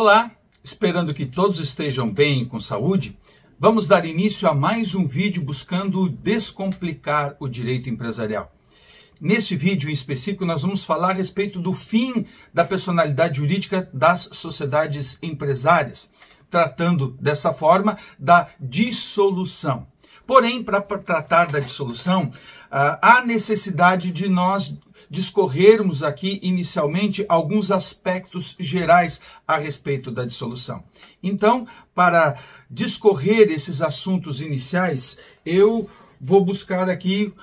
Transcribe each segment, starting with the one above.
Olá, esperando que todos estejam bem e com saúde, vamos dar início a mais um vídeo buscando descomplicar o direito empresarial. Neste vídeo em específico, nós vamos falar a respeito do fim da personalidade jurídica das sociedades empresárias, tratando dessa forma da dissolução. Porém, para tratar da dissolução, há necessidade de nós discorrermos aqui inicialmente alguns aspectos gerais a respeito da dissolução. Então, para discorrer esses assuntos iniciais, eu vou buscar aqui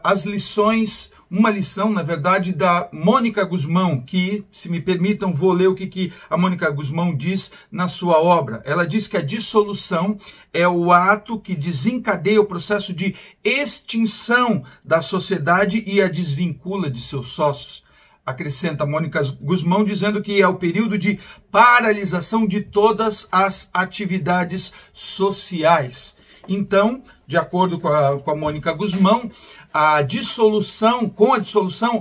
as lições, uma lição, na verdade, da Mônica Guzmão, que, se me permitam, vou ler o que a Mônica Guzmão diz na sua obra. Ela diz que a dissolução é o ato que desencadeia o processo de extinção da sociedade e a desvincula de seus sócios. Acrescenta a Mônica Guzmão dizendo que é o período de paralisação de todas as atividades sociais. Então, de acordo com a Mônica Guzmão, com a dissolução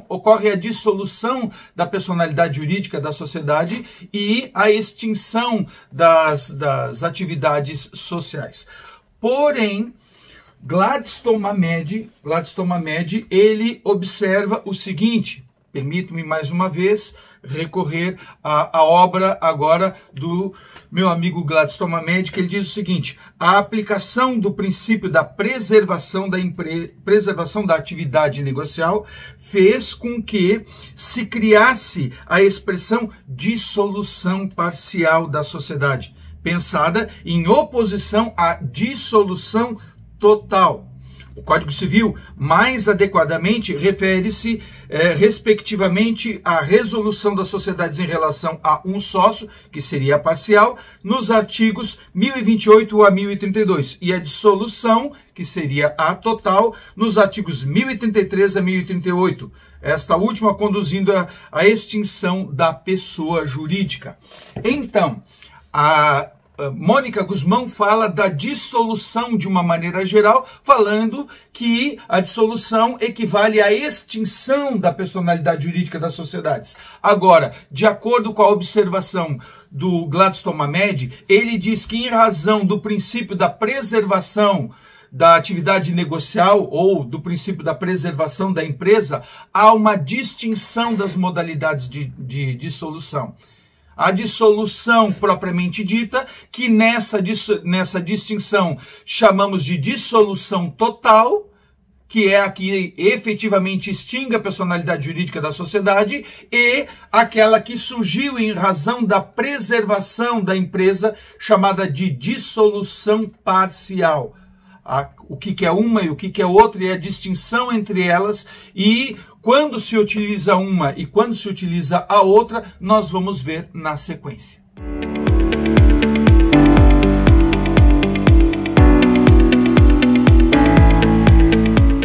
ocorre a dissolução da personalidade jurídica da sociedade e a extinção das atividades sociais. Porém, Gladstone Mamed, ele observa o seguinte, permito-me mais uma vez recorrer à obra agora do meu amigo Gladstone Mamed, que ele diz o seguinte: a aplicação do princípio da preservação da atividade negocial fez com que se criasse a expressão dissolução parcial da sociedade, pensada em oposição à dissolução total. O Código Civil, mais adequadamente, refere-se, respectivamente, à resolução das sociedades em relação a um sócio, que seria parcial, nos artigos 1028 a 1032, e a dissolução, que seria a total, nos artigos 1033 a 1038. Esta última conduzindo à extinção da pessoa jurídica. Então, a Mônica Guzmão fala da dissolução de uma maneira geral, falando que a dissolução equivale à extinção da personalidade jurídica das sociedades. Agora, de acordo com a observação do Gladstone Mamed, ele diz que em razão do princípio da preservação da atividade negocial ou do princípio da preservação da empresa, há uma distinção das modalidades de dissolução. A dissolução propriamente dita, que nessa distinção chamamos de dissolução total, que é a que efetivamente extingue a personalidade jurídica da sociedade, e aquela que surgiu em razão da preservação da empresa, chamada de dissolução parcial. O que é uma e o que é outra, e a distinção entre elas, e quando se utiliza uma e quando se utiliza a outra, nós vamos ver na sequência.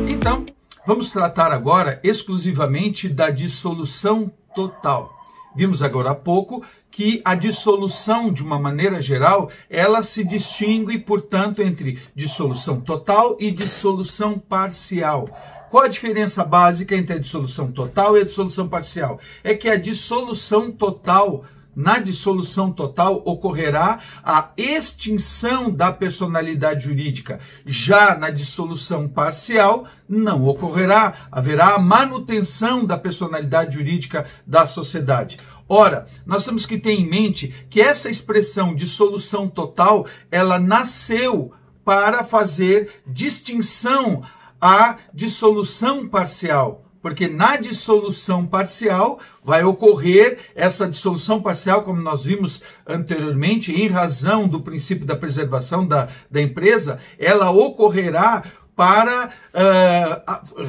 Então, vamos tratar agora exclusivamente da dissolução total. Vimos agora há pouco que a dissolução, de uma maneira geral, ela se distingue, portanto, entre dissolução total e dissolução parcial. Qual a diferença básica entre a dissolução total e a dissolução parcial? É que a dissolução total, na dissolução total, ocorrerá a extinção da personalidade jurídica. Já na dissolução parcial, não ocorrerá, haverá a manutenção da personalidade jurídica da sociedade. Ora, nós temos que ter em mente que essa expressão dissolução total, ela nasceu para fazer distinção à dissolução parcial. Porque na dissolução parcial vai ocorrer essa dissolução parcial, como nós vimos anteriormente, em razão do princípio da preservação da empresa, ela ocorrerá para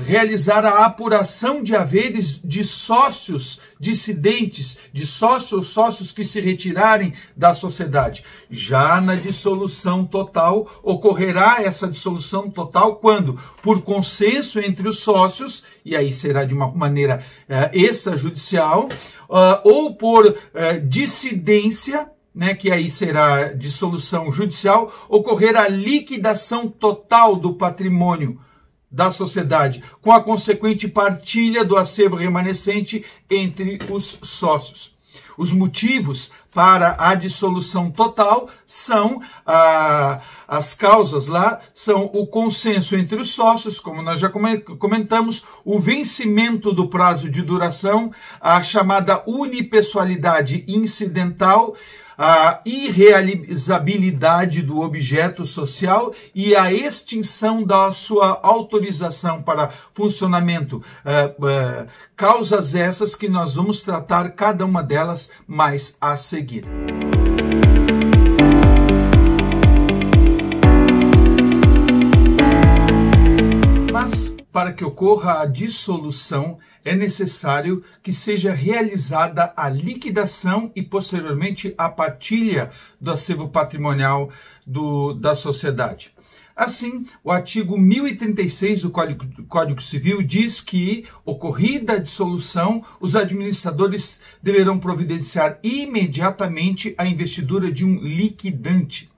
realizar a apuração de haveres de sócios dissidentes, de sócios que se retirarem da sociedade. Já na dissolução total, ocorrerá essa dissolução total quando? Por consenso entre os sócios, e aí será de uma maneira extrajudicial, ou por dissidência, que aí será dissolução judicial, ocorrer a liquidação total do patrimônio da sociedade, com a consequente partilha do acervo remanescente entre os sócios. Os motivos para a dissolução total são as causas lá, são o consenso entre os sócios, como nós já comentamos, o vencimento do prazo de duração, a chamada unipessoalidade incidental, a irrealizabilidade do objeto social e a extinção da sua autorização para funcionamento. Causas essas que nós vamos tratar cada uma delas mais a seguir. Mas, para que ocorra a dissolução, é necessário que seja realizada a liquidação e, posteriormente, a partilha do acervo patrimonial da sociedade. Assim, o artigo 1036 do Código Civil diz que, ocorrida a dissolução, os administradores deverão providenciar imediatamente a investidura de um liquidante.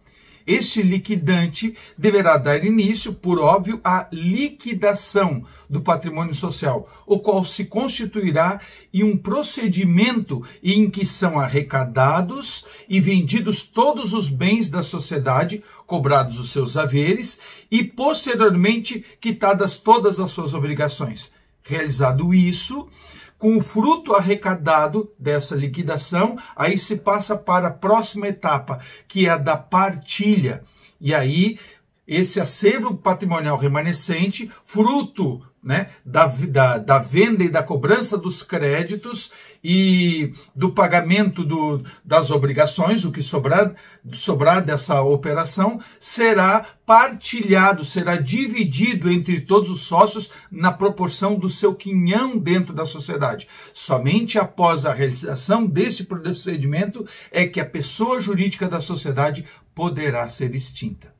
Este liquidante deverá dar início, por óbvio, à liquidação do patrimônio social, o qual se constituirá em um procedimento em que são arrecadados e vendidos todos os bens da sociedade, cobrados os seus haveres e, posteriormente, quitadas todas as suas obrigações. Realizado isso, com o fruto arrecadado dessa liquidação, aí se passa para a próxima etapa, que é a da partilha. E aí, esse acervo patrimonial remanescente, fruto, né, da venda e da cobrança dos créditos e do pagamento das obrigações, o que sobrar dessa operação, será partilhado, será dividido entre todos os sócios na proporção do seu quinhão dentro da sociedade. Somente após a realização desse procedimento é que a pessoa jurídica da sociedade poderá ser extinta.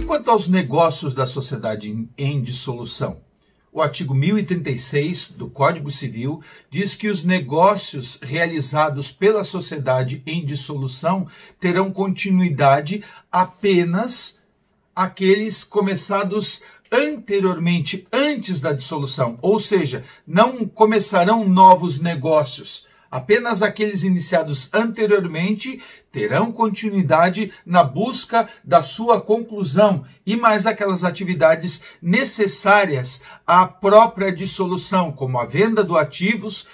Quanto aos negócios da sociedade em dissolução, o artigo 1036 do Código Civil diz que os negócios realizados pela sociedade em dissolução terão continuidade apenas aqueles começados anteriormente, antes da dissolução, ou seja, não começarão novos negócios. Apenas aqueles iniciados anteriormente terão continuidade na busca da sua conclusão e mais aquelas atividades necessárias à própria dissolução, como a venda de ativos,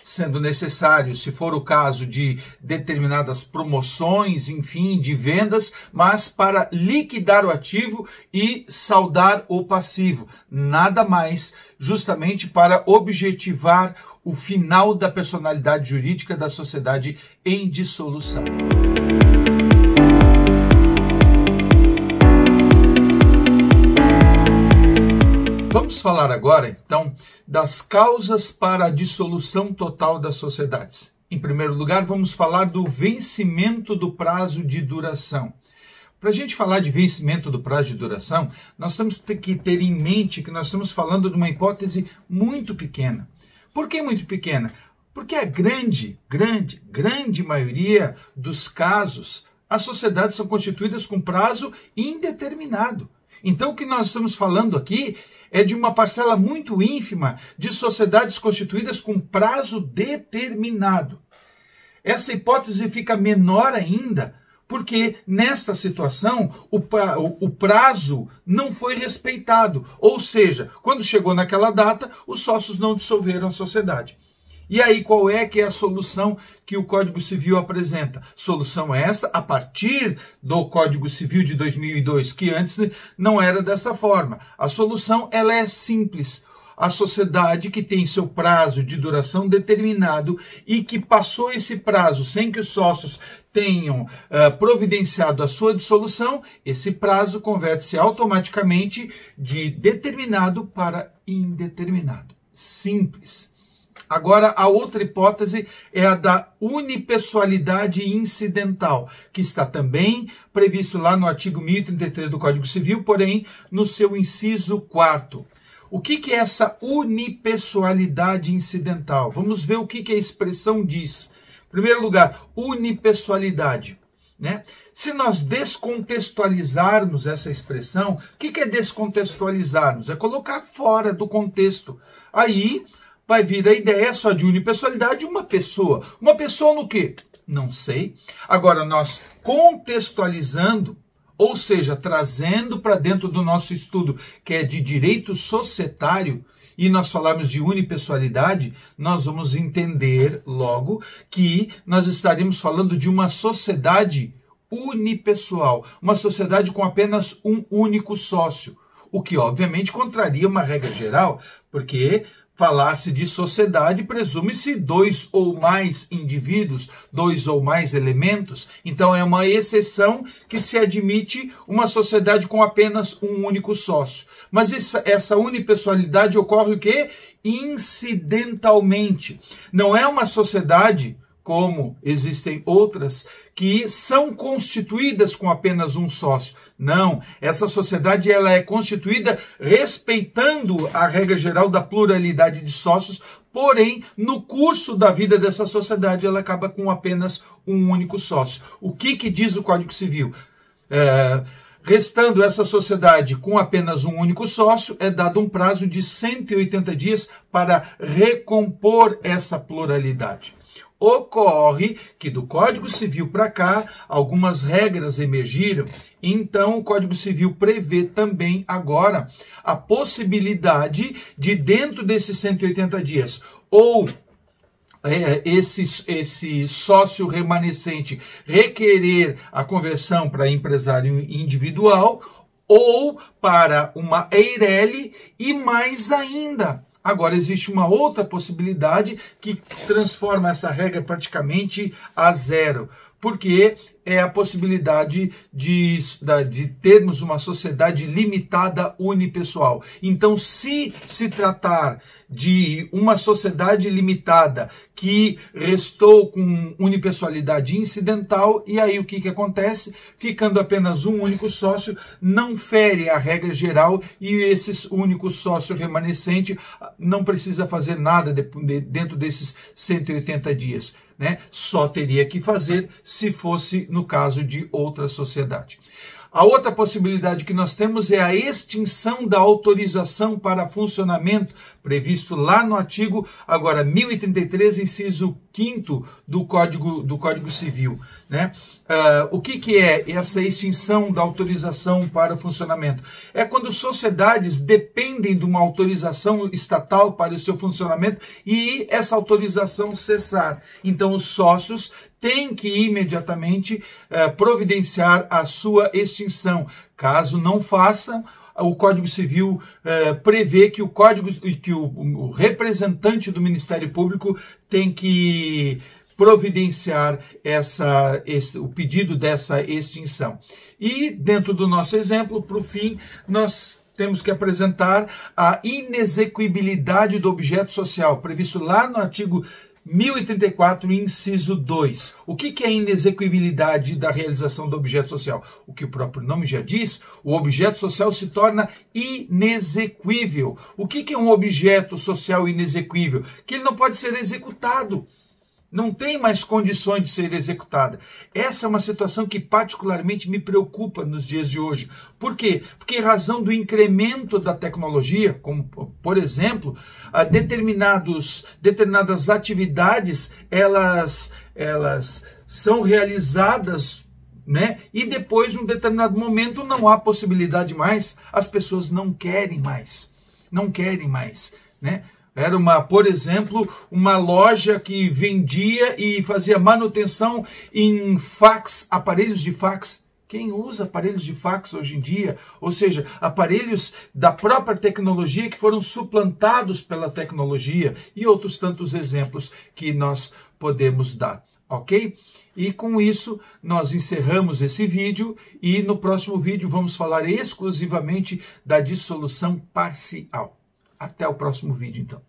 sendo necessário, se for o caso, de determinadas promoções, enfim, de vendas, mas para liquidar o ativo e saldar o passivo. Nada mais, justamente para objetivar o final da personalidade jurídica da sociedade em dissolução. Vamos falar agora, então, das causas para a dissolução total das sociedades. Em primeiro lugar, vamos falar do vencimento do prazo de duração. Para a gente falar de vencimento do prazo de duração, nós temos que ter em mente que nós estamos falando de uma hipótese muito pequena. Por que muito pequena? Porque a grande maioria dos casos, as sociedades são constituídas com prazo indeterminado. Então, o que nós estamos falando aqui é de uma parcela muito ínfima de sociedades constituídas com prazo determinado. Essa hipótese fica menor ainda, porque nesta situação o prazo não foi respeitado. Ou seja, quando chegou naquela data, os sócios não dissolveram a sociedade. E aí, qual é que é a solução que o Código Civil apresenta? Solução essa a partir do Código Civil de 2002, que antes não era dessa forma. A solução ela é simples. A sociedade que tem seu prazo de duração determinado e que passou esse prazo sem que os sócios tenham providenciado a sua dissolução, esse prazo converte-se automaticamente de determinado para indeterminado. Simples. Agora, a outra hipótese é a da unipessoalidade incidental, que está também previsto lá no artigo 1033 do Código Civil, porém no seu inciso 4º. O que é essa unipessoalidade incidental? Vamos ver o que a expressão diz. Em primeiro lugar, unipessoalidade. né? Se nós descontextualizarmos essa expressão, o que é descontextualizarmos? É colocar fora do contexto. Aí vai vir a ideia só de unipessoalidade, uma pessoa. Uma pessoa no quê? Não sei. Agora, nós contextualizando, ou seja, trazendo para dentro do nosso estudo, que é de direito societário, e nós falarmos de unipessoalidade, nós vamos entender logo que nós estaremos falando de uma sociedade unipessoal, uma sociedade com apenas um único sócio, o que obviamente contraria uma regra geral, porque falar-se de sociedade presume-se dois ou mais indivíduos, dois ou mais elementos. Então é uma exceção que se admite uma sociedade com apenas um único sócio. Mas essa unipessoalidade ocorre o quê? Incidentalmente. Não é uma sociedade, como existem outras, que são constituídas com apenas um sócio. Não, essa sociedade ela é constituída respeitando a regra geral da pluralidade de sócios, porém, no curso da vida dessa sociedade, ela acaba com apenas um único sócio. O que diz o Código Civil? Restando essa sociedade com apenas um único sócio, é dado um prazo de 180 dias para recompor essa pluralidade. Ocorre que do Código Civil para cá, algumas regras emergiram, então o Código Civil prevê também agora a possibilidade de, dentro desses 180 dias, ou esse sócio remanescente requerer a conversão para empresário individual ou para uma EIRELI e mais ainda. Agora, existe uma outra possibilidade que transforma essa regra praticamente a zero, porque é a possibilidade de termos uma sociedade limitada unipessoal. Então, se tratar de uma sociedade limitada que restou com unipessoalidade incidental, e aí o que acontece? Ficando apenas um único sócio, não fere a regra geral e esse único sócio remanescente não precisa fazer nada dentro desses 180 dias. Né? Só teria que fazer se fosse no caso de outra sociedade. A outra possibilidade que nós temos é a extinção da autorização para funcionamento, previsto lá no artigo, agora 1033, inciso 5º do Código Civil. Né? O que é essa extinção da autorização para funcionamento? É quando sociedades dependem de uma autorização estatal para o seu funcionamento e essa autorização cessar. Então, os sócios têm que imediatamente providenciar a sua extinção. Caso não façam, o Código Civil prevê que o representante do Ministério Público tem que providenciar o pedido dessa extinção. E, dentro do nosso exemplo, para o fim, nós temos que apresentar a inexequibilidade do objeto social, previsto lá no artigo 1034, inciso 2. O que é a inexequibilidade da realização do objeto social? O que o próprio nome já diz, o objeto social se torna inexequível. O que é um objeto social inexequível? Que ele não pode ser executado. Não tem mais condições de ser executada. Essa é uma situação que particularmente me preocupa nos dias de hoje. Por quê? Porque em razão do incremento da tecnologia, como, por exemplo, determinadas atividades, elas são realizadas, né? E depois, num determinado momento, não há possibilidade mais, as pessoas não querem mais. Não querem mais, né? Era, por exemplo, uma loja que vendia e fazia manutenção em fax, aparelhos de fax. Quem usa aparelhos de fax hoje em dia? Ou seja, aparelhos da própria tecnologia que foram suplantados pela tecnologia e outros tantos exemplos que nós podemos dar, ok? E com isso, nós encerramos esse vídeo e no próximo vídeo vamos falar exclusivamente da dissolução parcial. Até o próximo vídeo, então.